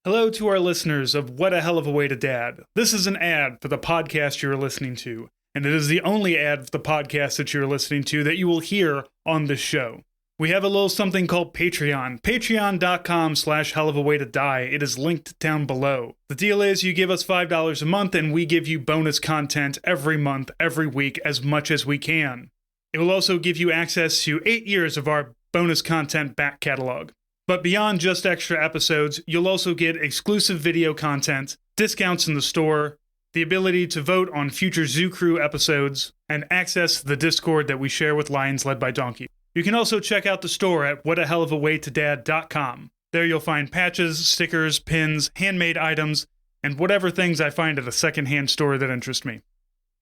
Hello to our listeners of What a Hell of a Way to Dad. This is an ad for the podcast you're listening to, and it is the only ad for the podcast that you're listening to that you will hear on this show. We have a little something called Patreon. Patreon.com/hellofaWayToDie. It is linked down below. The deal is you give us $5 a month and we give you bonus content every month, every week, as much as we can. It will also give you access to 8 years of our bonus content back catalog. But beyond just extra episodes, you'll also get exclusive video content, discounts in the store, the ability to vote on future Zoo Crew episodes, and access to the Discord that we share with Lions Led by Donkey. You can also check out the store at whatahellofawaytodad.com. There you'll find patches, stickers, pins, handmade items, and whatever things I find at a secondhand store that interest me.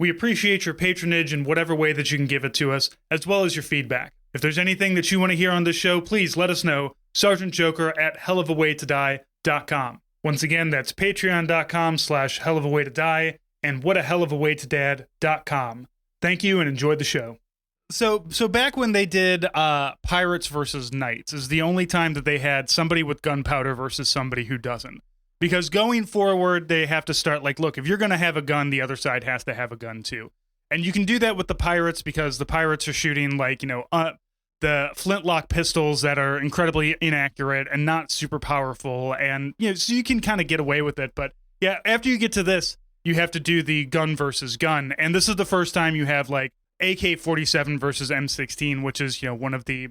We appreciate your patronage in whatever way that you can give it to us, as well as your feedback. If there's anything that you want to hear on this show, please let us know. Sergeant Joker at hellofawaytodie.com. Once again, that's patreon.com/hellofawaytodie and whatahellofawaytodad.com. Thank you and enjoy the show. So back when they did Pirates versus Knights is the only time that they had somebody with gunpowder versus somebody who doesn't. Because going forward, they have to start like, look, if you're going to have a gun, the other side has to have a gun too. And you can do that with the Pirates because the Pirates are shooting like, the flintlock pistols that are incredibly inaccurate and not super powerful. And, so you can kind of get away with it. But yeah, after you get to this, you have to do the gun versus gun. And this is the first time you have like AK-47 versus M16, which is, one of the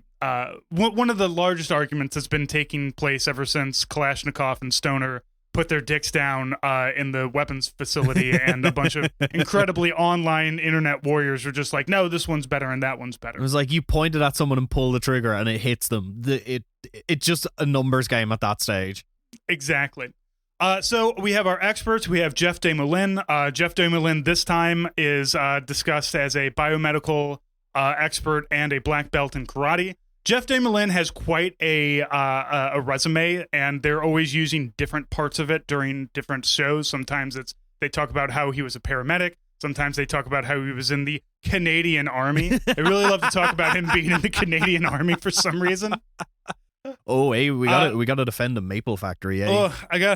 largest arguments that's been taking place ever since Kalashnikov and Stoner put their dicks down in the weapons facility, and a bunch of incredibly online internet warriors were just like, no, this one's better and that one's better. It was like you pointed at someone and pull the trigger and it hits them. It's just a numbers game at that stage. Exactly. So we have our experts. We have Jeff Desmoulins. Jeff Desmoulins this time is discussed as a biomedical expert and a black belt in karate. Jeff Desmoulins has quite a resume, and they're always using different parts of it during different shows. Sometimes they talk about how he was a paramedic. Sometimes they talk about how he was in the Canadian Army. They really love to talk about him being in the Canadian Army for some reason. Oh, hey, we gotta defend the maple factory. Eh?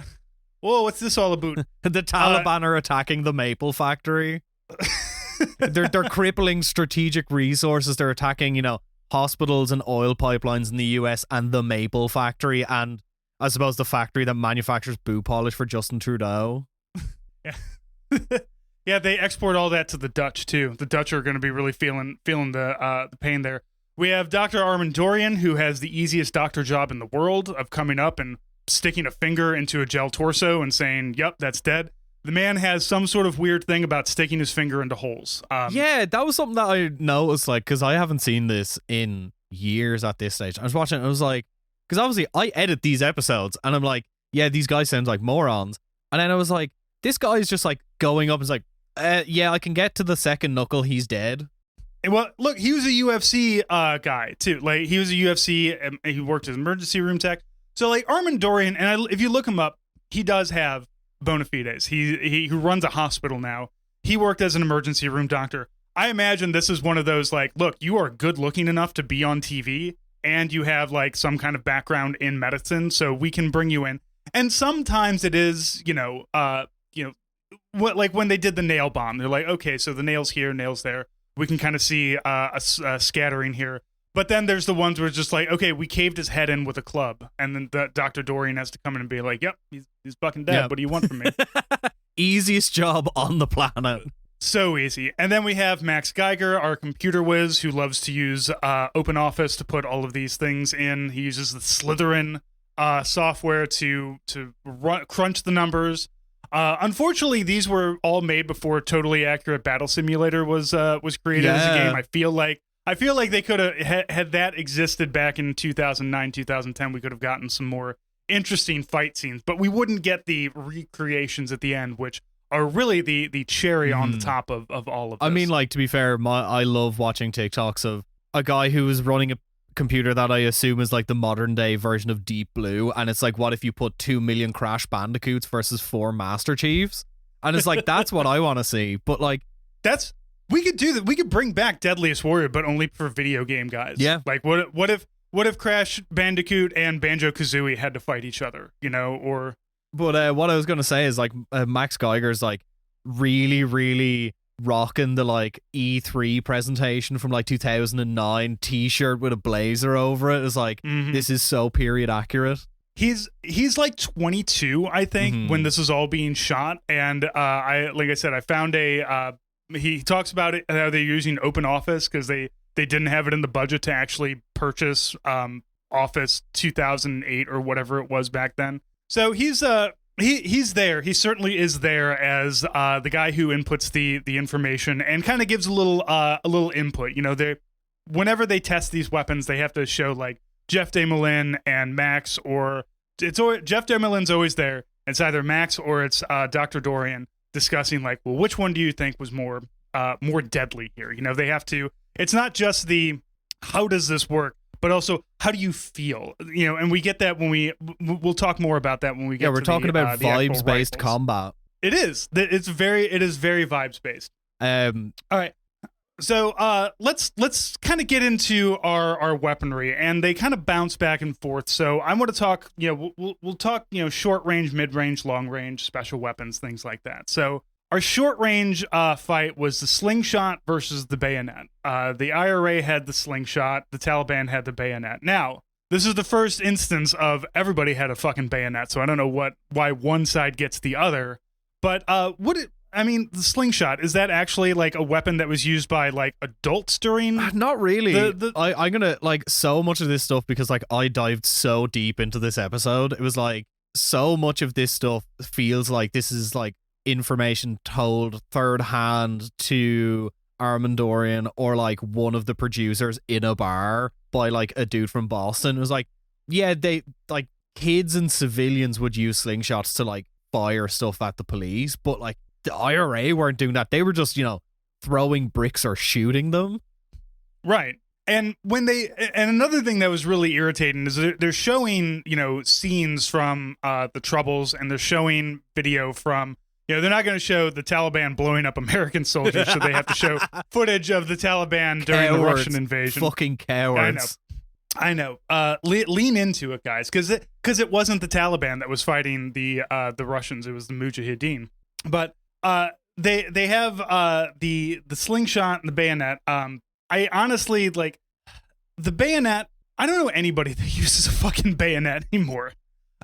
Whoa, what's this all about? The Taliban are attacking the maple factory. They're crippling strategic resources. They're attacking, hospitals and oil pipelines in the US and the maple factory, and I suppose the factory that manufactures boot polish for Justin Trudeau. Yeah. Yeah, they export all that to the Dutch too. The Dutch are going to be really feeling the pain there. We have Dr. Armin Dorian, who has the easiest doctor job in the world of coming up and sticking a finger into a gel torso and saying, yep, that's dead. The man has some sort of weird thing about sticking his finger into holes. Yeah, that was something that I noticed, because I haven't seen this in years at this stage. I was watching it and I was like, because obviously I edit these episodes and I'm like, yeah, these guys sound like morons. And then I was like, this guy is just like going up and is like, yeah, I can get to the second knuckle, he's dead. Well, look, he was a UFC guy too. Like, he was a UFC, he worked as emergency room tech. So like Armin Dorian, and if you look him up, he does have bona fides. He who runs a hospital now. He worked as an emergency room doctor. I imagine this is one of those like, look, you are good looking enough to be on TV, and you have like some kind of background in medicine, so we can bring you in. And sometimes it is, what, like when they did the nail bomb, they're like, okay, so the nail's here, nail's there. We can kind of see a scattering here. But then there's the ones where it's just like, okay, we caved his head in with a club. And then Dr. Dorian has to come in and be like, yep, he's fucking dead. Yep. What do you want from me? Easiest job on the planet. So easy. And then we have Max Geiger, our computer whiz, who loves to use OpenOffice to put all of these things in. He uses the Slytherin software to crunch the numbers. Unfortunately, these were all made before Totally Accurate Battle Simulator was created as a game. I feel like they could have had that existed back in 2009, 2010. We could have gotten some more interesting fight scenes, but we wouldn't get the recreations at the end, which are really the cherry on the top of all of this. I mean, like, to be fair, I love watching TikToks of a guy who is running a computer that I assume is like the modern day version of Deep Blue, and it's like, what if you put 2 million Crash Bandicoots versus 4 Master Chiefs? And it's like, that's what I want to see. But like, we could do that. We could bring back Deadliest Warrior, but only for video game guys. Yeah. Like, what if Crash Bandicoot and Banjo-Kazooie had to fight each other, or But what I was gonna say is like Max Geiger's like really, really rocking the like E3 presentation from like 2009 T-shirt with a blazer over it. Is like this is so period accurate. He's like 22, I think, when this is all being shot, and I said I found he talks about it how they're using Open Office because they didn't have it in the budget to actually purchase Office 2008 or whatever it was back then. So he's there. He certainly is there as the guy who inputs the information and kind of gives a little input. You know, whenever they test these weapons, they have to show like Jeff DeMolin and Max, or it's always, Jeff DeMolin's always there. It's either Max or it's Dr. Dorian discussing like, well, which one do you think was more deadly here? You know, they have to. It's not just the how does this work, but also how do you feel? You know, and we get that when we'll talk more about that when we get. Yeah, we're talking about vibes based combat. It is. It is very vibes based. All right. So let's kind of get into our weaponry, and they kind of bounce back and forth. So I want to talk. You know, we'll talk. You know, short range, mid range, long range, special weapons, things like that. So our short range fight was the slingshot versus the bayonet. The IRA had the slingshot. The Taliban had the bayonet. Now, this is the first instance of everybody had a fucking bayonet. So I don't know why one side gets the other. But the slingshot, is that actually like a weapon that was used by like adults during? Not really. I'm gonna like so much of this stuff because like I dived so deep into this episode. It was like so much of this stuff feels like this is like information told third hand to Armin Dorian or like one of the producers in a bar by like a dude from Boston. It was like, yeah, they like kids and civilians would use slingshots to like fire stuff at the police, but like the IRA weren't doing that. They were just, you know, throwing bricks or shooting them. Right. And another thing that was really irritating is they're showing, you know, scenes from the Troubles, and they're showing video from, you know, they're not going to show the Taliban blowing up American soldiers, so they have to show footage of the Taliban during the Russian invasion. Fucking cowards. I know. Lean into it, guys, because it wasn't the Taliban that was fighting the Russians. It was the Mujahideen. But they have the slingshot and the bayonet. I honestly like the bayonet. I don't know anybody that uses a fucking bayonet anymore.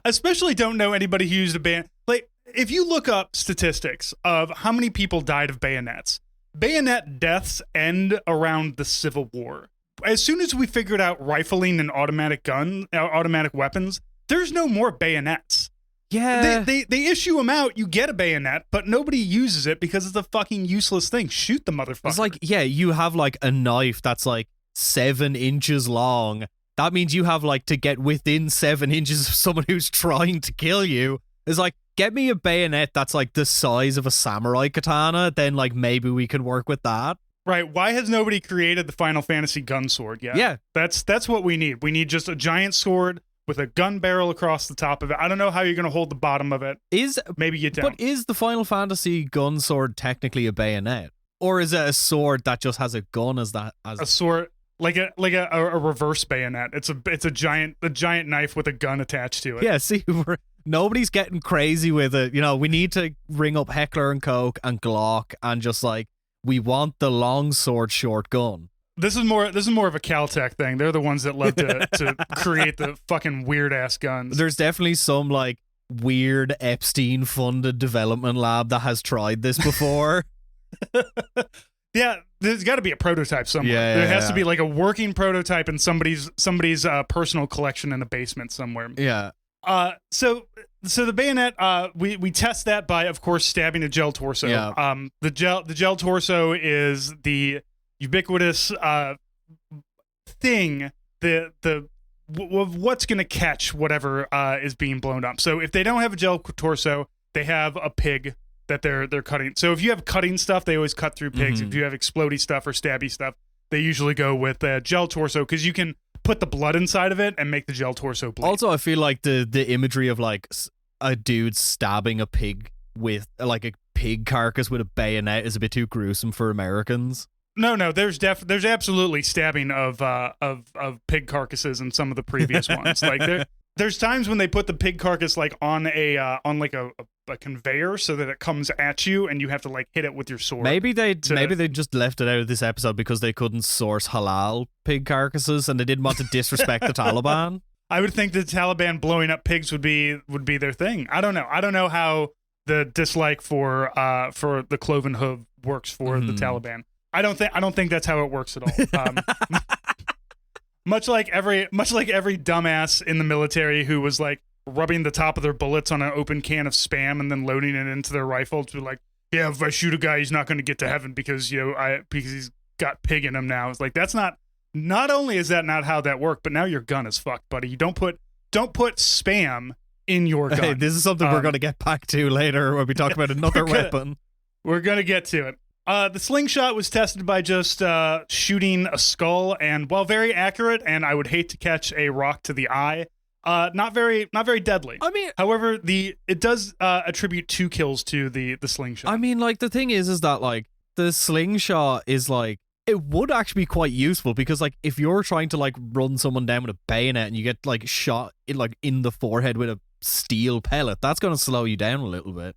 Especially don't know anybody who used a bayonet. Like, if you look up statistics of how many people died of bayonets, bayonet deaths end around the Civil War. As soon as we figured out rifling and automatic weapons, there's no more bayonets. Yeah. They issue them out, you get a bayonet, but nobody uses it because it's a fucking useless thing. Shoot the motherfucker. It's like, yeah, you have like a knife that's like 7 inches long. That means you have like to get within 7 inches of someone who's trying to kill you. It's like, get me a bayonet that's like the size of a samurai katana, then like maybe we can work with that. Right. Why has nobody created the Final Fantasy gun sword yet? Yeah. That's what we need. We need just a giant sword with a gun barrel across the top of it. I don't know how you're going to hold the bottom of it. Maybe you don't. But is the Final Fantasy gun sword technically a bayonet? Or is it a sword that just has a gun as a sword? Like a reverse bayonet. It's a giant knife with a gun attached to it. Yeah, see, nobody's getting crazy with it. You know, we need to ring up Heckler and Koch and Glock and just like, we want the long sword short gun. This is more of a Caltech thing. They're the ones that love to create the fucking weird ass guns. There's definitely some like weird Epstein funded development lab that has tried this before. Yeah, there's got to be a prototype somewhere. Yeah, there has to be like a working prototype in somebody's personal collection in a basement somewhere. Yeah. So the bayonet, we test that by, of course, stabbing a gel torso. Yeah. The gel torso is the ubiquitous thing. What's going to catch whatever is being blown up. So if they don't have a gel torso, they have a pig that they're cutting. So if you have cutting stuff, they always cut through pigs. If you have explodey stuff or stabby stuff, they usually go with gel torso because you can put the blood inside of it and make the gel torso bleed. Also, I feel like the imagery of like a dude stabbing a pig with like a pig carcass with a bayonet is a bit too gruesome for Americans. No, there's absolutely stabbing of pig carcasses in some of the previous ones. Like There's times when they put the pig carcass like on a conveyor so that it comes at you and you have to like hit it with your sword. Maybe they just left it out of this episode because they couldn't source halal pig carcasses and they didn't want to disrespect the Taliban. I would think the Taliban blowing up pigs would be their thing. I don't know. I don't know how the dislike for the cloven hoof works for the Taliban. I don't think that's how it works at all. Much like every dumbass in the military who was like rubbing the top of their bullets on an open can of Spam and then loading it into their rifle to be like, yeah, if I shoot a guy, he's not going to get to heaven because because he's got pig in him now. It's like that's not only is that not how that worked, but now your gun is fucked, buddy. You don't put Spam in your gun. Hey, this is something we're going to get back to later when we talk about another weapon. We're going to get to it. The slingshot was tested by just shooting a skull, and while very accurate, and I would hate to catch a rock to the eye, not very deadly. I mean, however, it does attribute 2 kills to the slingshot. I mean, like the thing is that like the slingshot is like it would actually be quite useful because like if you're trying to like run someone down with a bayonet and you get like shot in the forehead with a steel pellet, that's going to slow you down a little bit.